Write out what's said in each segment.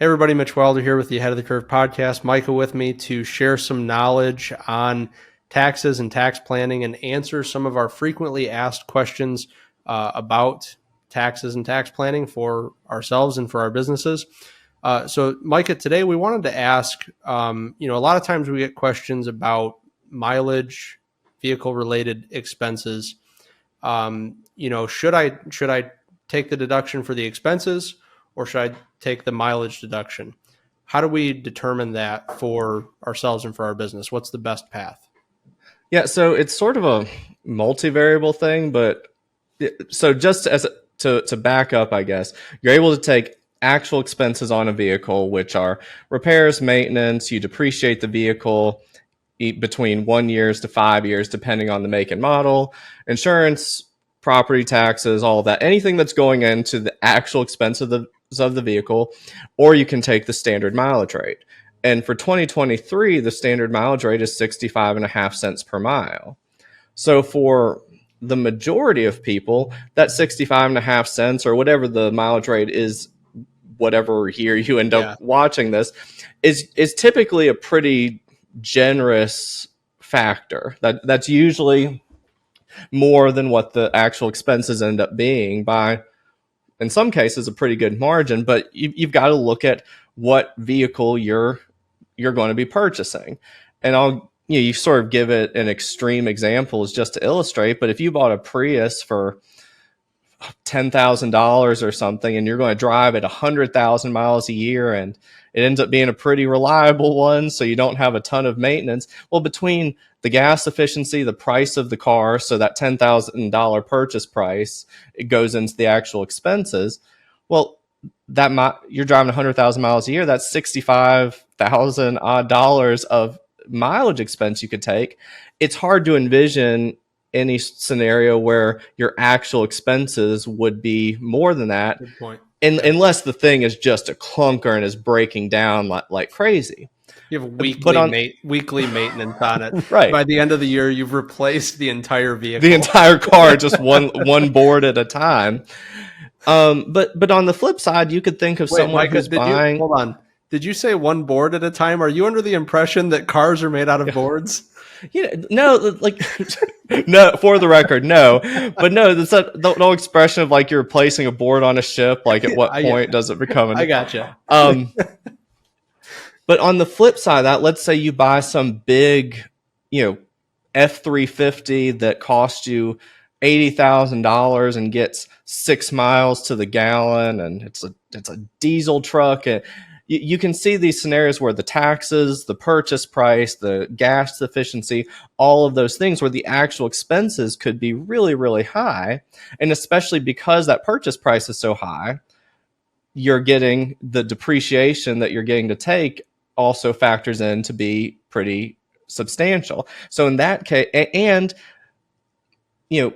Hey everybody, Mitch Wilder here with the Ahead of the Curve podcast. Micah with me to share some knowledge on taxes and tax planning and answer some of our frequently asked questions about taxes and tax planning for ourselves and for our businesses. So Micah, today we wanted to ask, a lot of times we get questions about mileage, vehicle related expenses. Should I take the deduction for the expenses or should I take the mileage deduction? How do we determine that for ourselves and for our business? What's the best path? Yeah, so it's sort of a multivariable thing, but so just as to back up, I guess, you're able to take actual expenses on a vehicle, which are repairs, maintenance, you depreciate the vehicle between 1 year to 5 years, depending on the make and model, insurance, property taxes, all of that, anything that's going into the actual expense of the vehicle, or you can take the standard mileage rate. And for 2023, the standard mileage rate is 65.5 cents per mile. So for the majority of people, that 65.5 cents or whatever the mileage rate is, whatever year you end up watching this, is typically a pretty generous factor. That's usually more than what the actual expenses end up being by, in some cases, a pretty good margin. But you've got to look at what vehicle you're going to be purchasing. And you sort of give it an extreme example is just to illustrate. But if you bought a Prius for $10,000 or something, and you're going to drive it 100,000 miles a year, and it ends up being a pretty reliable one, so you don't have a ton of maintenance. Well, between the gas efficiency, the price of the car, so that $10,000 purchase price, it goes into the actual expenses. Well, you're driving 100,000 miles a year. That's 65,000 odd dollars of mileage expense you could take. It's hard to envision any scenario where your actual expenses would be more than that. Good point. Unless the thing is just a clunker and is breaking down like crazy. You have weekly maintenance on it. Right. By the end of the year, you've replaced the entire vehicle. The entire car, just one board at a time. But on the flip side, you could think of someone Micah, who's buying. Hold on. Did you say one board at a time? Are you under the impression that cars are made out of boards? No, no, for the record, no. But no, that's the old expression of like you're replacing a board on a ship. Like at what point does it become I gotcha. But on the flip side of that, let's say you buy some big, F-350 that costs you $80,000 and gets 6 miles to the gallon, and it's a diesel truck. And you can see these scenarios where the taxes, the purchase price, the gas efficiency, all of those things where the actual expenses could be really, really high. And especially because that purchase price is so high, you're getting the depreciation that you're getting to take also factors in to be pretty substantial. So in that case, and the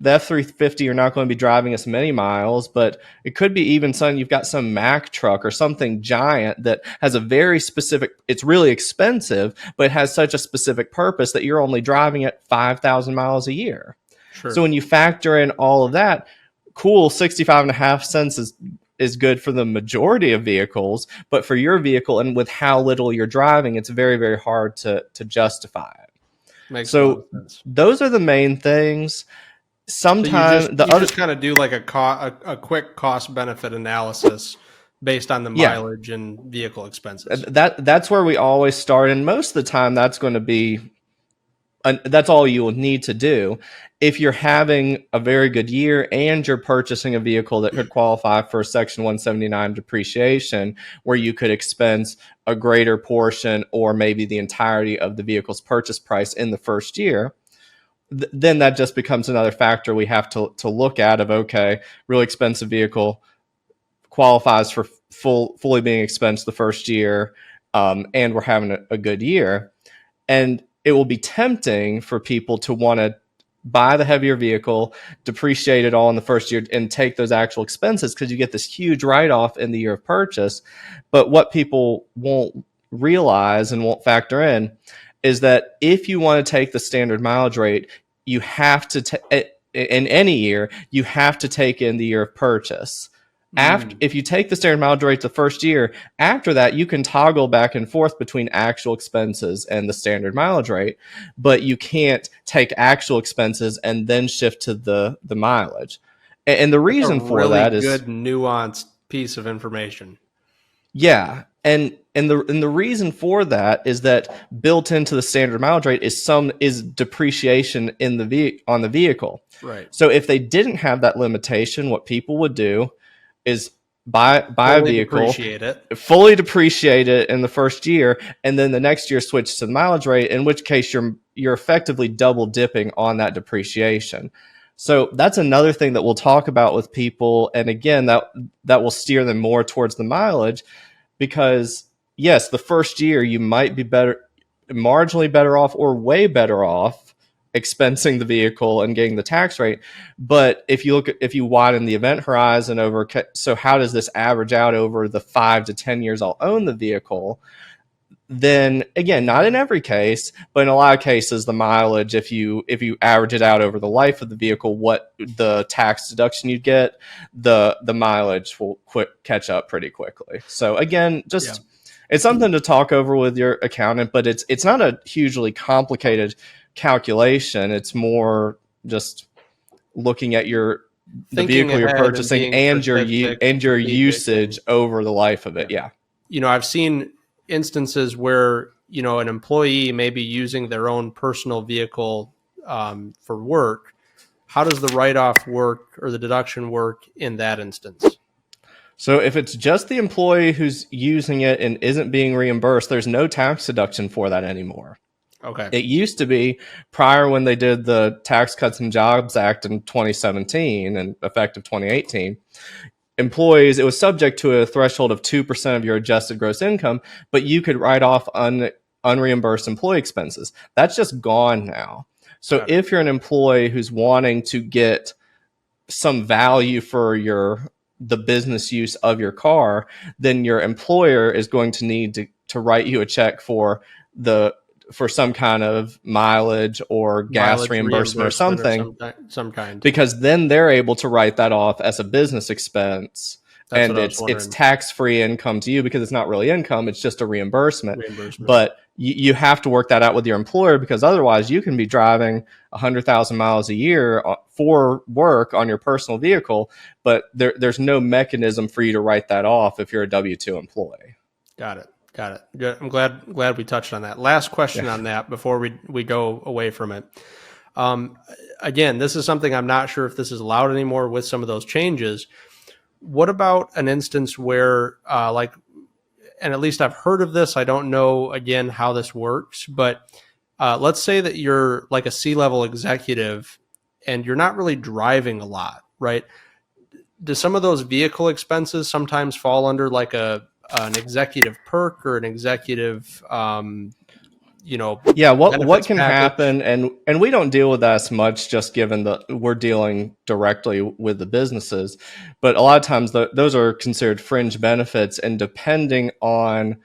F-350, you're not going to be driving as many miles, but it could be even you've got some Mack truck or something giant that has a very specific, it's really expensive, but has such a specific purpose that you're only driving it 5,000 miles a year. Sure. So when you factor in all of that, cool, 65.5 cents is good for the majority of vehicles, but for your vehicle and with how little you're driving, it's very, very hard to justify it. Makes so those are the main things. Sometimes you just kind of do like a quick cost benefit analysis based on the mileage and vehicle expenses. That's where we always start, and most of the time that's going to be that's all you will need to do. If you're having a very good year and you're purchasing a vehicle that could qualify for Section 179 depreciation, where you could expense a greater portion or maybe the entirety of the vehicle's purchase price in the first year, then that just becomes another factor we have to look at of, okay, really expensive vehicle qualifies for fully being expensed the first year, and we're having a good year. And it will be tempting for people to want to buy the heavier vehicle, depreciate it all in the first year, and take those actual expenses because you get this huge write-off in the year of purchase. But what people won't realize and won't factor in is that if you want to take the standard mileage rate, you have to, in any year, you have to take in the year of purchase. After, if you take the standard mileage rate the first year, after that, you can toggle back and forth between actual expenses and the standard mileage rate, but you can't take actual expenses and then shift to the mileage. And the That's a reason for really that is, good nuanced piece of information. yeah, and the reason for that is that built into the standard mileage rate is depreciation in on the vehicle. Right. So if they didn't have that limitation, what people would do is buy a Fully vehicle, depreciate it. fully depreciate it in the first year, and then the next year switch to the mileage rate, in which case you're effectively double dipping on that depreciation. So that's another thing that we'll talk about with people, and again, that will steer them more towards the mileage, because yes, the first year you might be marginally better off or way better off expensing the vehicle and getting the tax rate. But if you widen the event horizon over, so how does this average out over the 5 to 10 years I'll own the vehicle? Then again, not in every case, but in a lot of cases, the mileage, if you average it out over the life of the vehicle, what the tax deduction you get, the mileage will catch up pretty quickly. So again, just it's something to talk over with your accountant, but it's not a hugely complicated calculation. It's more just looking at the Thinking vehicle you're ahead purchasing and your usage and, over the life of it. Yeah. I've seen instances where, an employee may be using their own personal vehicle for work. How does the write-off work or the deduction work in that instance? So if it's just the employee who's using it and isn't being reimbursed, there's no tax deduction for that anymore. Okay. It used to be prior, when they did the Tax Cuts and Jobs Act in 2017 and effective 2018, employees, it was subject to a threshold of 2% of your adjusted gross income, but you could write off unreimbursed employee expenses. That's just gone now. So if you're an employee who's wanting to get some value for the business use of your car, then your employer is going to need to write you a check for some kind of mileage or gas reimbursement or something, some kind, because then they're able to write that off as a business expense. And it's tax-free income to you, because it's not really income, it's just a reimbursement. But you have to work that out with your employer, because otherwise you can be driving 100,000 miles a year for work on your personal vehicle, but there's no mechanism for you to write that off if you're a W-2 employee. Got it. Good. I'm glad we touched on that. Last question on that before we go away from it. Again, this is something I'm not sure if this is allowed anymore with some of those changes. What about an instance where, and at least I've heard of this, I don't know, again, how this works, but let's say that you're like a C-level executive and you're not really driving a lot, right? Do some of those vehicle expenses sometimes fall under like an executive perk or an executive, what can package? happen, and we don't deal with that as much, just given that we're dealing directly with the businesses, but a lot of times those are considered fringe benefits, and depending on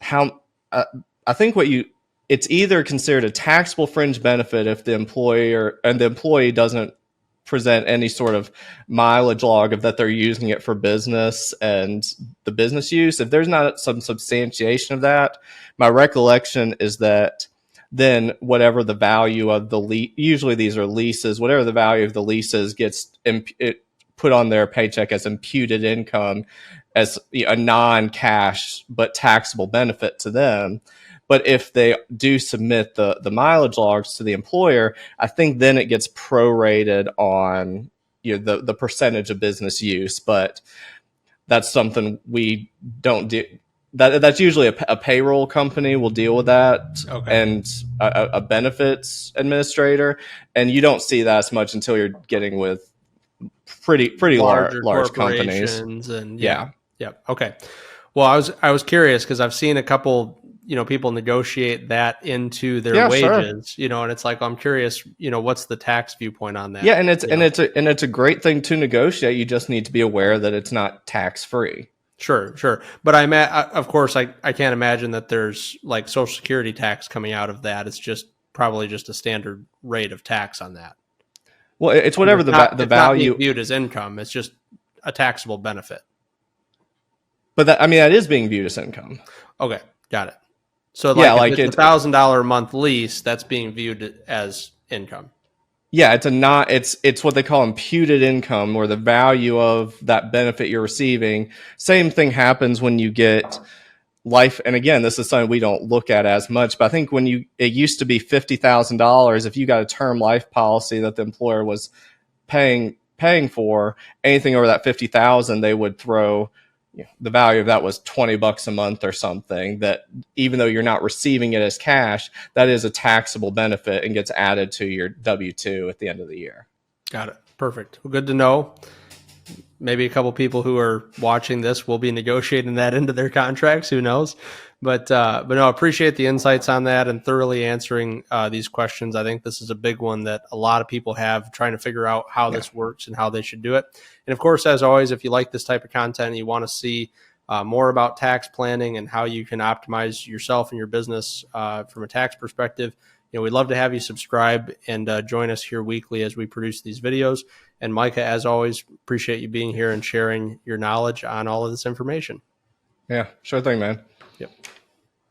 how, I think it's either considered a taxable fringe benefit if the employee doesn't present any sort of mileage log of that they're using it for business and the business use. If there's not some substantiation of that, my recollection is that then whatever the value of the usually these are leases, whatever the value of the leases gets put on their paycheck as imputed income, as a non-cash but taxable benefit to them. But if they do submit the mileage logs to the employer, I think then it gets prorated on the percentage of business use. But that's something we don't do. That's usually a payroll company will deal with that, and a benefits administrator. And you don't see that as much until you're getting with pretty large companies. And yeah. Okay. Well, I was curious because I've seen a couple, people negotiate that into their wages, sure. And it's like, I'm curious, what's the tax viewpoint on that? Yeah. And it's a great thing to negotiate. You just need to be aware that it's not tax free. Sure. But of course, I can't imagine that there's like Social Security tax coming out of that. It's just probably just a standard rate of tax on that. Well, it's whatever the value viewed as income. It's just a taxable benefit. But that is being viewed as income. Okay, got it. So Yeah, like if it's $1,000 a month lease, that's being viewed as income. Yeah, it's what they call imputed income, or the value of that benefit you're receiving. Same thing happens when you get life. And again, this is something we don't look at as much, but I think it used to be $50,000 if you got a term life policy that the employer was paying for. Anything over that 50,000, they would throw, the value of that was $20 a month or something, that even though you're not receiving it as cash, that is a taxable benefit and gets added to your W-2 at the end of the year. Got it. Perfect. Well, good to know. Maybe a couple people who are watching this will be negotiating that into their contracts. Who knows? But no, appreciate the insights on that and thoroughly answering these questions. I think this is a big one that a lot of people have, trying to figure out how this works and how they should do it. And of course, as always, if you like this type of content and you want to see more about tax planning and how you can optimize yourself and your business from a tax perspective, we'd love to have you subscribe and join us here weekly as we produce these videos. And Micah, as always, appreciate you being here and sharing your knowledge on all of this information. Yeah, sure thing, man. Yep.